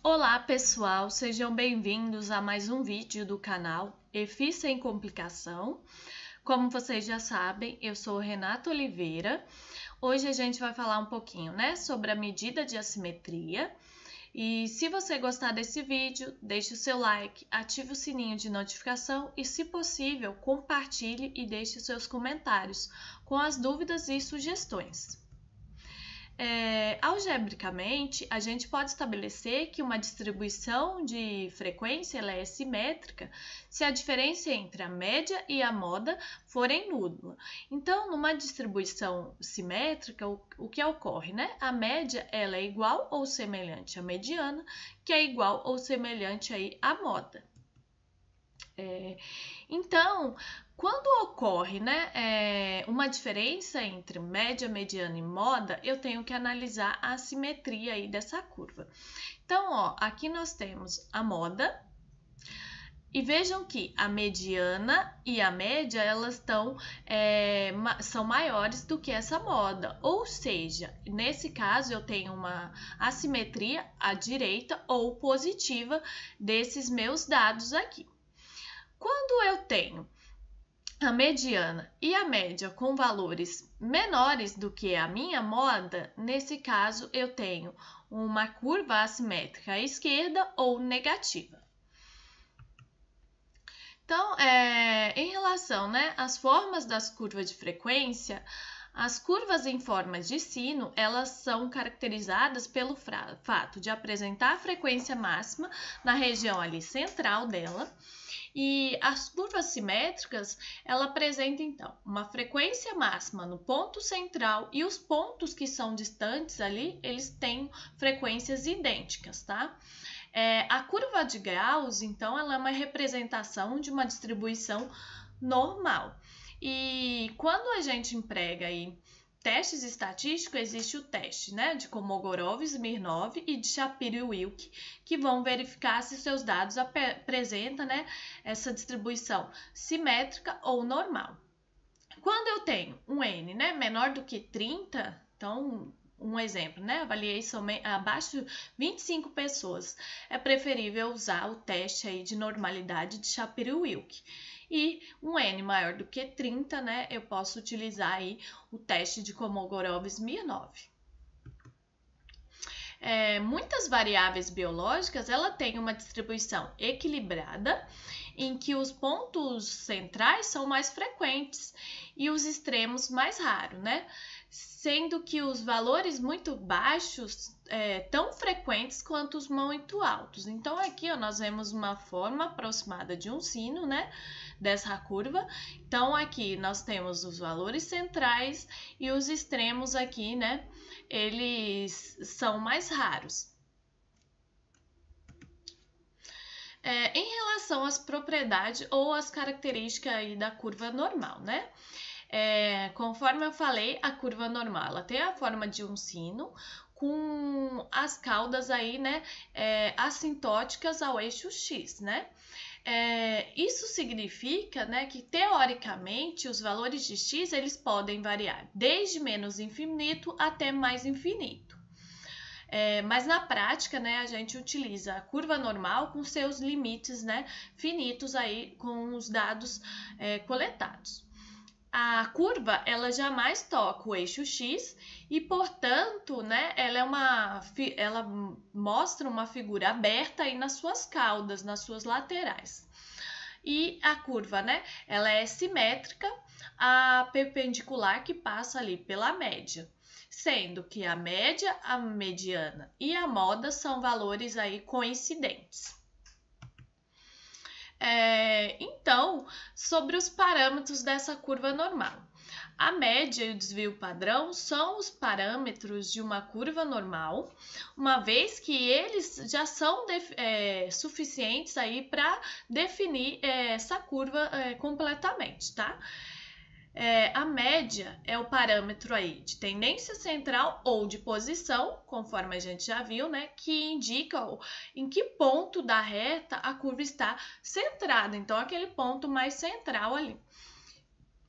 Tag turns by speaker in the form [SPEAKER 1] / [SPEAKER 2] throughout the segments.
[SPEAKER 1] Olá pessoal, sejam bem-vindos a mais um vídeo do canal EFI Sem Complicação. Como vocês já sabem, eu sou Renata Oliveira. Hoje a gente vai falar um pouquinho, sobre a medida de assimetria. E se você gostar desse vídeo, deixe o seu like, ative o sininho de notificação e, se possível, compartilhe e deixe seus comentários com as dúvidas e sugestões. Algebricamente, a gente pode estabelecer que uma distribuição de frequência ela é simétrica se a diferença entre a média e a moda forem nula. Então, numa distribuição simétrica, o que ocorre, A média ela é igual ou semelhante à mediana, que é igual ou semelhante aí à moda. Então, quando ocorre uma diferença entre média, mediana e moda, eu tenho que analisar a assimetria aí dessa curva. Então, aqui nós temos a moda, e vejam que a mediana e a média elas são maiores do que essa moda, ou seja, nesse caso eu tenho uma assimetria à direita ou positiva desses meus dados aqui. Quando eu tenho a mediana e a média com valores menores do que a minha moda, nesse caso eu tenho uma curva assimétrica à esquerda ou negativa. Então, em relação às formas das curvas de frequência, as curvas em forma de sino, elas são caracterizadas pelo fato de apresentar a frequência máxima na região ali central dela. E as curvas simétricas, ela apresenta, então, uma frequência máxima no ponto central e os pontos que são distantes ali, eles têm frequências idênticas, tá? A curva de Gauss, então, ela é uma representação de uma distribuição normal. E quando a gente emprega aí testes estatísticos, existe o teste de Kolmogorov, Smirnov e de Shapiro-Wilk, que vão verificar se seus dados apresentam essa distribuição simétrica ou normal. Quando eu tenho um N menor do que 30, então, um exemplo, avaliei abaixo de 25 pessoas, é preferível usar o teste aí de normalidade de Shapiro-Wilk. E um N maior do que 30, eu posso utilizar aí o teste de Kolmogorov-Smirnov. Muitas variáveis biológicas, ela tem uma distribuição equilibrada, em que os pontos centrais são mais frequentes e os extremos mais raros, Sendo que os valores muito baixos tão frequentes quanto os muito altos. Então, aqui nós vemos uma forma aproximada de um sino, dessa curva. Então, aqui nós temos os valores centrais e os extremos aqui, eles são mais raros. Em relação às propriedades ou às características aí da curva normal, conforme eu falei, a curva normal ela tem a forma de um sino com as caudas aí, assintóticas ao eixo X, Isso significa, que teoricamente os valores de X eles podem variar desde menos infinito até mais infinito. Mas na prática, a gente utiliza a curva normal com seus limites, finitos aí com os dados coletados. A curva, ela jamais toca o eixo X e, portanto, ela mostra uma figura aberta aí nas suas caudas, nas suas laterais. E a curva, ela é simétrica à perpendicular que passa ali pela média, sendo que a média, a mediana e a moda são valores aí coincidentes. Então, sobre os parâmetros dessa curva normal. A média e o desvio padrão são os parâmetros de uma curva normal, uma vez que eles já são suficientes aí para definir essa curva completamente, tá? A média é o parâmetro aí de tendência central ou de posição, conforme a gente já viu, que indica em que ponto da reta a curva está centrada, então aquele ponto mais central ali.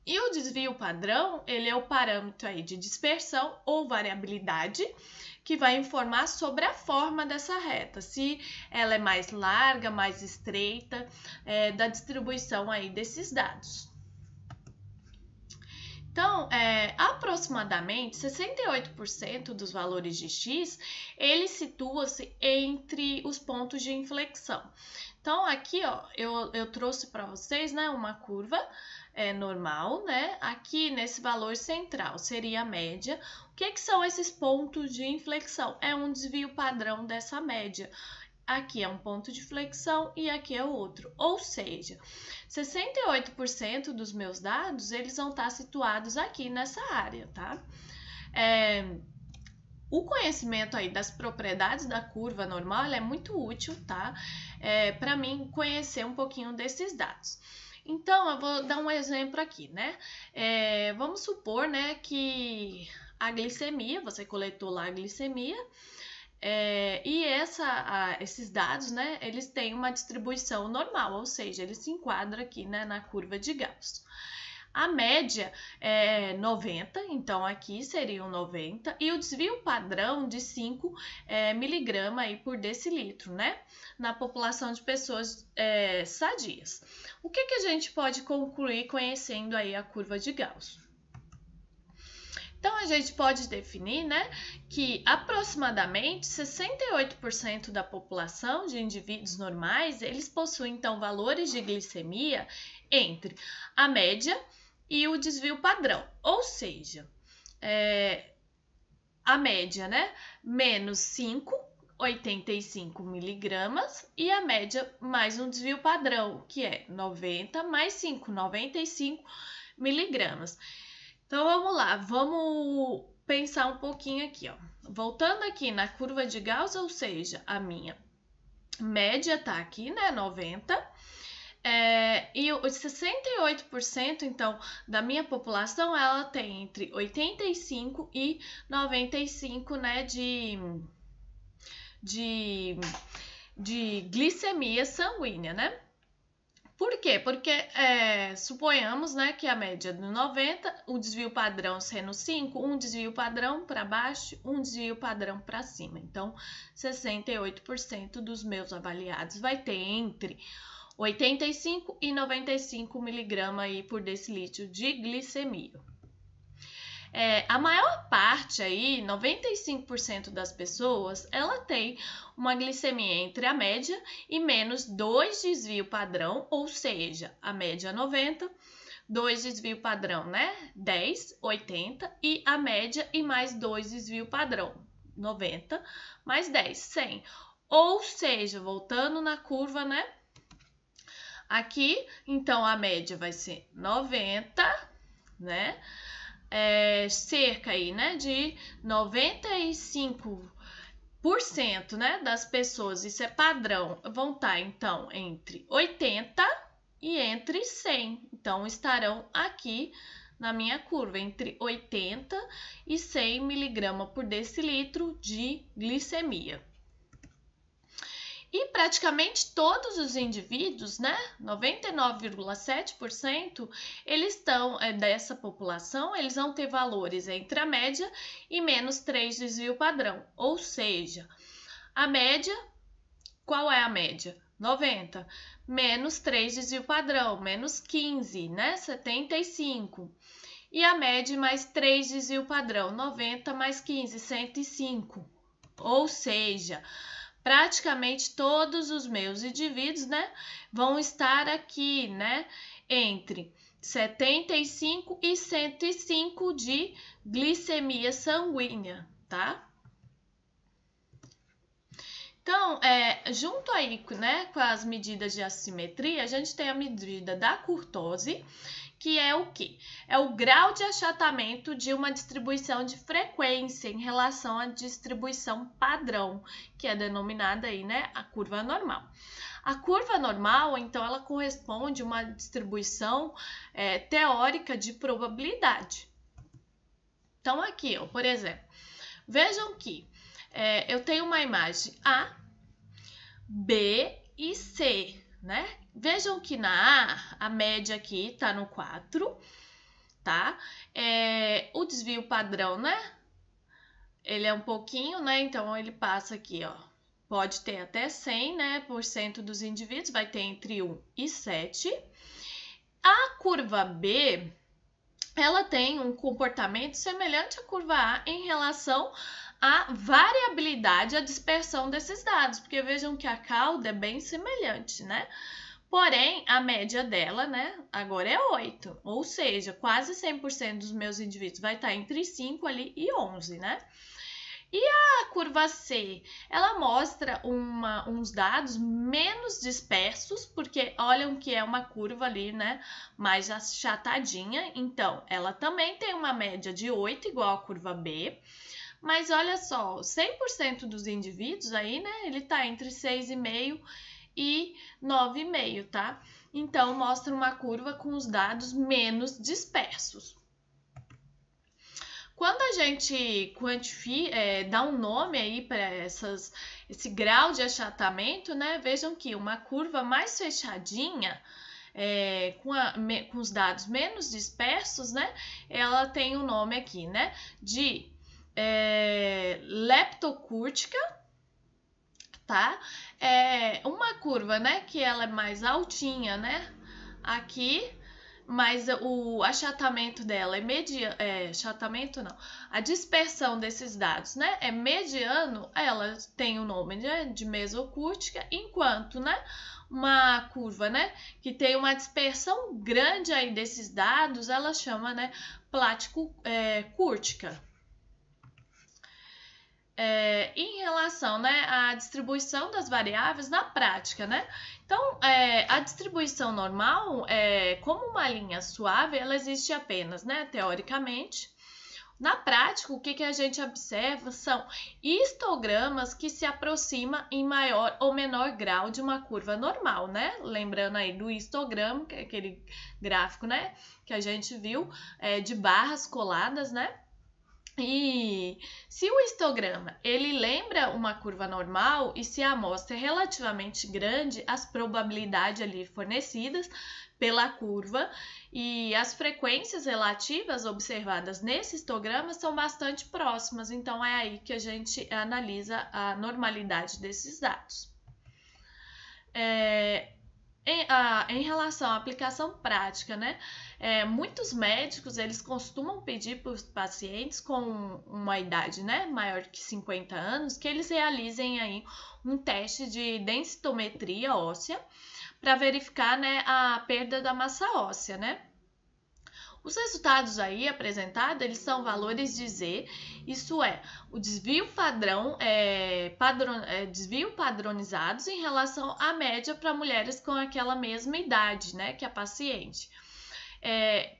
[SPEAKER 1] E o desvio padrão, ele é o parâmetro aí de dispersão ou variabilidade, que vai informar sobre a forma dessa reta, se ela é mais larga, mais estreita, da distribuição aí desses dados. Então, aproximadamente 68% dos valores de x, ele situa-se entre os pontos de inflexão. Então, aqui, ó, eu trouxe para vocês, né, uma curva normal, né? Aqui, nesse valor central, seria a média. O que são esses pontos de inflexão? É um desvio padrão dessa média. Aqui é um ponto de flexão e aqui é outro. Ou seja, 68% dos meus dados, eles vão estar situados aqui nessa área, tá? O conhecimento aí das propriedades da curva normal, ela é muito útil, tá? Para mim conhecer um pouquinho desses dados. Então, eu vou dar um exemplo aqui, né? Vamos supor, né, que a glicemia, você coletou lá a glicemia, e esses dados, né, eles têm uma distribuição normal, ou seja, eles se enquadram aqui, né, na curva de Gauss. A média é 90, então aqui seriam 90, e o desvio padrão de 5 miligrama aí por decilitro, né, na população de pessoas sadias. O que a gente pode concluir conhecendo aí a curva de Gauss? Então, a gente pode definir, né, que aproximadamente 68% da população de indivíduos normais, eles possuem, então, valores de glicemia entre a média e o desvio padrão. Ou seja, a média, né, menos 5, 85 miligramas, e a média mais um desvio padrão, que é 90 mais 5, 95 miligramas. Então, vamos lá, vamos pensar um pouquinho aqui, ó. Voltando aqui na curva de Gauss, ou seja, a minha média tá aqui, né, 90, e os 68%, então, da minha população, ela tem entre 85 e 95, né, de glicemia sanguínea, né? Por quê? Porque suponhamos, né, que a média de 90, o desvio padrão sendo 5, um desvio padrão para baixo, um desvio padrão para cima. Então, 68% dos meus avaliados vai ter entre 85 e 95 miligramas aí por decilitro de glicemia. A maior parte aí, 95% das pessoas, ela tem uma glicemia entre a média e menos 2 desvio padrão, ou seja, a média 90, 2 desvio padrão, né? 10, 80, e a média e mais 2 desvio padrão, 90, mais 10, 100. Ou seja, voltando na curva, né? Aqui, então, a média vai ser 90, né? Cerca aí, né, de 95%, né, das pessoas, isso é padrão, vão estar, então, entre 80 e entre 100. Então, estarão aqui na minha curva, entre 80 e 100 miligramas por decilitro de glicemia. E praticamente todos os indivíduos, né, 99,7%, eles estão, dessa população, eles vão ter valores entre a média e menos 3 desvio padrão. Ou seja, a média, qual é a média? 90, menos 3 desvio padrão, menos 15, né, 75. E a média mais 3 desvio padrão, 90 mais 15, 105. Ou seja, praticamente todos os meus indivíduos, né, vão estar aqui, né, entre 75 e 105 de glicemia sanguínea, tá? Então, junto aí, né, com as medidas de assimetria, a gente tem a medida da curtose, que é o quê? É o grau de achatamento de uma distribuição de frequência em relação à distribuição padrão, que é denominada aí, né, a curva normal. A curva normal, então, ela corresponde a uma distribuição teórica de probabilidade. Então, aqui, ó, por exemplo, vejam que eu tenho uma imagem A, B e C, né? Vejam que na A, a média aqui tá no 4, tá? O desvio padrão, né? ele é um pouquinho, né? Então, ele passa aqui, ó. Pode ter até 100, né, por cento dos indivíduos, vai ter entre 1 e 7. A curva B, ela tem um comportamento semelhante à curva A em relação à variabilidade, à dispersão desses dados, porque vejam que a cauda é bem semelhante, né? Porém, a média dela, né, agora é 8, ou seja, quase 100% dos meus indivíduos vai estar entre 5 ali e 11, né? E a curva C, ela mostra uns dados menos dispersos, porque olham que é uma curva ali, né, mais achatadinha. Então, ela também tem uma média de 8, igual a curva B. Mas olha só, 100% dos indivíduos aí, né, ele tá entre 6,5 e 9,5, tá? Então, mostra uma curva com os dados menos dispersos. Quando a gente dá um nome aí para esse grau de achatamento, né? Vejam que uma curva mais fechadinha, com os dados menos dispersos, né? Ela tem o nome aqui, né? De leptocúrtica, tá? Uma curva, né? Que ela é mais altinha, né? Aqui, mas o achatamento dela achatamento não, a dispersão desses dados, né, é mediano, ela tem o nome de mesocúrtica, enquanto, né, uma curva, né, que tem uma dispersão grande aí desses dados, ela chama, né, platicúrtica. Em relação, né, à distribuição das variáveis na prática, né? Então, a distribuição normal, como uma linha suave, ela existe apenas, né, teoricamente. Na prática, o que a gente observa são histogramas que se aproximam em maior ou menor grau de uma curva normal, né? Lembrando aí do histograma, que é aquele gráfico, né, que a gente viu, de barras coladas, né? E se o histograma ele lembra uma curva normal e se a amostra é relativamente grande, as probabilidades ali fornecidas pela curva e as frequências relativas observadas nesse histograma são bastante próximas, então é aí que a gente analisa a normalidade desses dados. Em relação à aplicação prática, né? Muitos médicos eles costumam pedir para os pacientes com uma idade, né, maior que 50 anos que eles realizem aí um teste de densitometria óssea para verificar, né, a perda da massa óssea, né? Os resultados aí apresentados, eles são valores de Z, isso é, o desvio desvio padronizados em relação à média para mulheres com aquela mesma idade, né, que a paciente.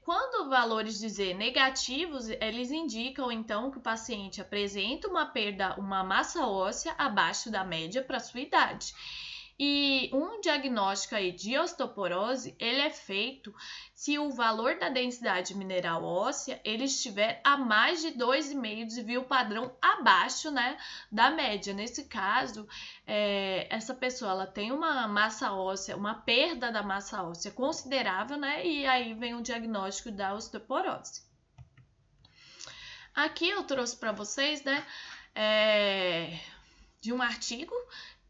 [SPEAKER 1] Quando valores de Z negativos, eles indicam então que o paciente apresenta uma massa óssea abaixo da média para sua idade. E um diagnóstico aí de osteoporose, ele é feito se o valor da densidade mineral óssea ele estiver a mais de 2,5 desvio padrão abaixo, né, da média. Nesse caso, essa pessoa ela tem uma massa óssea, uma perda da massa óssea considerável, né, e aí vem o diagnóstico da osteoporose. Aqui eu trouxe para vocês, né, de um artigo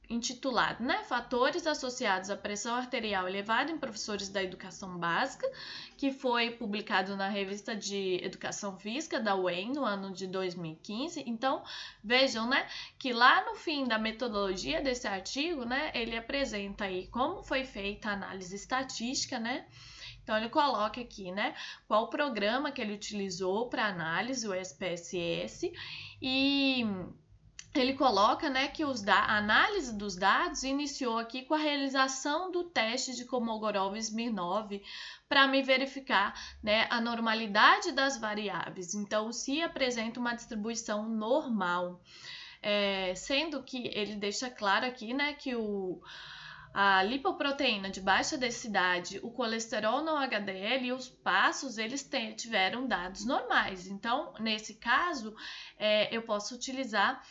[SPEAKER 1] intitulado, né, Fatores associados à pressão arterial elevada em professores da educação básica, que foi publicado na revista de Educação Física da UEM no ano de 2015. Então, vejam, né, que lá no fim da metodologia desse artigo, né, ele apresenta aí como foi feita a análise estatística, né? Então, ele coloca aqui, né, qual o programa que ele utilizou para análise, o SPSS, e ele coloca, né, que a análise dos dados iniciou aqui com a realização do teste de Kolmogorov-Smirnov para me verificar, né, a normalidade das variáveis. Então, se apresenta uma distribuição normal, sendo que ele deixa claro aqui, né, que a lipoproteína de baixa densidade, o colesterol não HDL e os passos, eles tiveram dados normais. Então, nesse caso, eu posso utilizar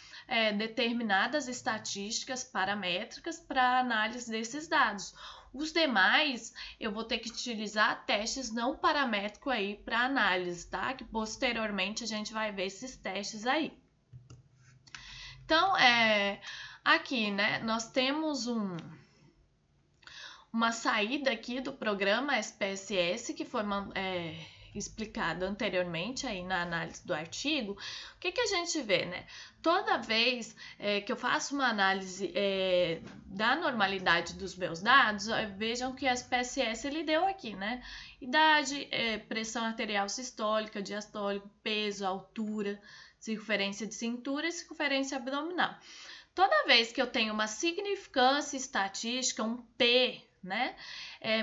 [SPEAKER 1] determinadas estatísticas paramétricas para análise desses dados. Os demais, eu vou ter que utilizar testes não paramétricos aí para análise, tá? Que posteriormente a gente vai ver esses testes aí. Então, aqui, né, nós temos uma saída aqui do programa SPSS, que foi explicado anteriormente aí na análise do artigo. O que a gente vê, né? Toda vez que eu faço uma análise da normalidade dos meus dados, vejam que a SPSS ele deu aqui, né? Idade, pressão arterial sistólica, diastólica, peso, altura, circunferência de cintura e circunferência abdominal. Toda vez que eu tenho uma significância estatística, um P, né,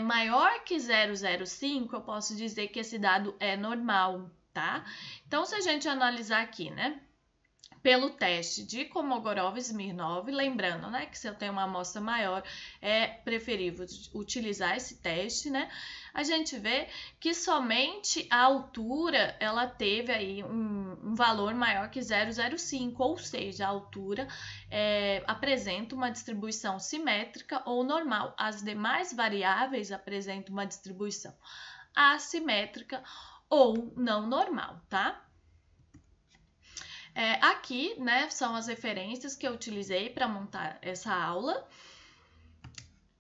[SPEAKER 1] maior que 0,05, eu posso dizer que esse dado é normal, tá? Então, se a gente analisar aqui, né, pelo teste de Kolmogorov-Smirnov, lembrando, né, que se eu tenho uma amostra maior, é preferível utilizar esse teste, né? A gente vê que somente a altura, ela teve aí um valor maior que 0,05, ou seja, a altura apresenta uma distribuição simétrica ou normal. As demais variáveis apresentam uma distribuição assimétrica ou não normal, tá? Aqui, né, são as referências que eu utilizei para montar essa aula.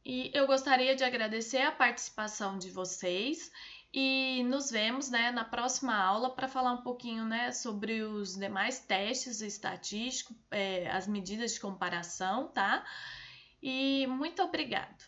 [SPEAKER 1] E eu gostaria de agradecer a participação de vocês e nos vemos, né, na próxima aula para falar um pouquinho, né, sobre os demais testes estatísticos, as medidas de comparação, tá? E muito obrigado!